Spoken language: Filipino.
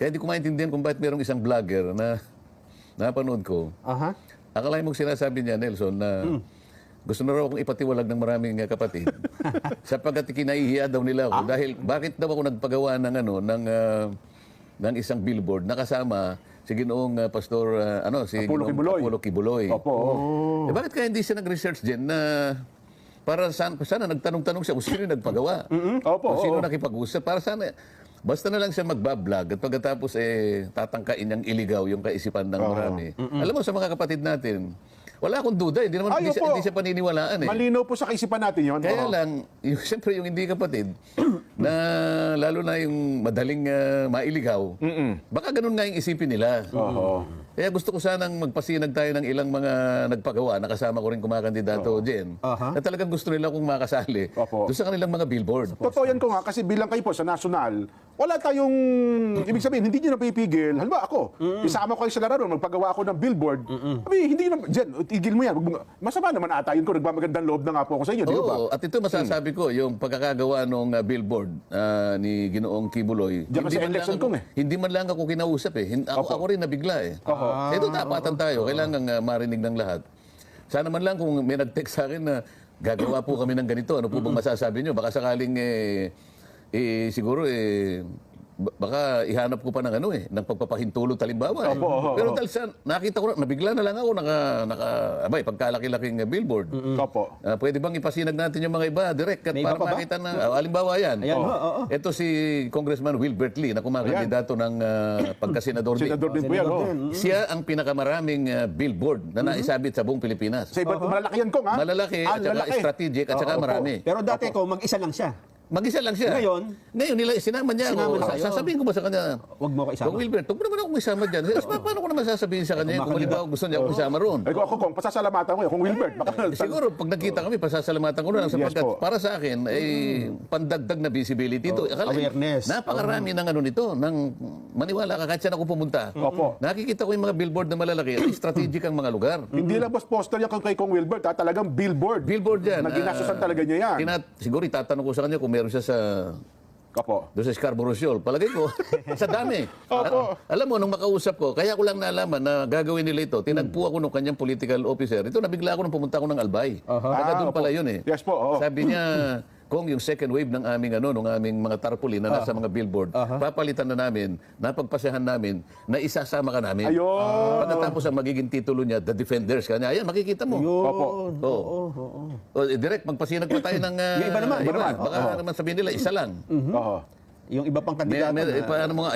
Kaya hindi ko maintindihan kung bakit mayroong isang vlogger na napanood ko. Aha. Akalain mong sinasabi niya, Nelson, na gusto na raw akong ipatiwalag ng maraming kapatid. Sapagkat kinaihiya daw nila ako. Dahil bakit daw ako nagpagawa ng ng isang billboard na kasama si Ginoong Pastor si Apollo Ginoong Kibuloy. Apollo Kibuloy. Opo. Eh, bakit kaya hindi siya nag-research din na para sana nagtanong-tanong siya kung sino yung nagpagawa? Opo. Kung sino nakipag-usap? Para sana basta na lang siya magbablog at pagkatapos tatangkain niyang iligaw yung kaisipan ng marami. Alam mo, sa mga kapatid natin, wala akong duda. Hindi naman hindi siya paniniwalaan. Malinaw po sa kaisipan natin yun. Kaya lang, siyempre yung hindi kapatid, na lalo na yung madaling mailigaw, baka ganun nga yung isipin nila. Kaya gusto ko sanang magpasinag tayo ng ilang mga nagpagawa, nakasama ko rin kumakandidato dyan, na talagang gusto nila kung makasali doon sa kanilang mga billboard. Totoo yan ko nga, kasi bilang kayo po sa national, wala tayong, ibig sabihin, hindi nyo napipigil. Halimbawa ako, isama ko kayo sa laro, magpagawa ako ng billboard. Sabi, hindi nyo, dyan, tigil mo yan. Masama naman ata yun kung nagmamagandang loob na nga po ako sa inyo, di ba? Oo, at ito masasabi ko, yung pagkakagawa ng billboard ni Ginoong Kibuloy, Diyan kasi election kong hindi man lang ako kinausap eh. Ako rin nabigla eh. Ito tapatan tayo, kailangan marinig ng lahat. Sana man lang kung may nag-text sa akin na gagawa po kami ng ganito, ano po bang masasabi nyo? Baka sakaling siguro baka ihanap ko pa ng ng pagpapahintulot halimbawa. Pero dahil nakita ko nabigla na lang ako pagkalaki-laking billboard. Pwede bang ipasinag natin yung mga iba direct at para makita na halimbawa yan. Ito si Congressman Wilbert Lee na kumakandidato ng pagkasenador din. Senador din po yan. Siya ang pinakamaraming billboard na naisabit sa buong Pilipinas. Sa iba, malalaki yan kong, ha? Malalaki at saka strategic at saka marami. Pero dati ko, mag-isa lang siya. Mag-isa lang siya. Ngayon nila sinama niya ako. Sasabihin ko ba sa kanya, huwag mo ko isama. Kung Wilbert, huwag mo naman akong isama dyan. Paano ko naman sasabihin sa kanya kung halimbawa gusto niya akong isama roon? Ay, ako kong pasasalamatan ko yun. Kung Wilbert, Siguro, pag nagkita kami, pasasalamatan ko na lang sapagkat para sa akin, ay pandagdag na visibility ito. Awareness. Napakarami ng nito, ng maniwala ka kahit saan ako pumunta. Nakikita ko yung mga billboard na malalaki, strategic ang mga lugar. Hindi lang boss poster yan kay Kong Wilbert, talagang billboard. Billboard yan. Naginasusan talaga niya yan. Siguro itatanong ko sa kanya kung meron siya sa doon sa Scarborough Shoal. Palagay ko, sa dami. Alam mo, nung makausap ko, kaya ko lang naalaman na gagawin nila ito. Tinagpo ako ng kanyang political officer. Ito, nabigla ako nung pumunta ako ng Albay. Doon pala yun eh. Yes po. Sabi niya, kung yung second wave ng aming mga tarpaulin na nasa mga billboard, papalitan na namin, napagpasahan namin, na isasama ka namin. Pagkatapos ang magiging titulo niya, The Defenders. Kanya, ayan, makikita mo. Direct, magpasinag pa tayo ng Yung iba naman. Baka naman sabihin nila, isa lang. Yung iba pang kandidato Paano mo nga,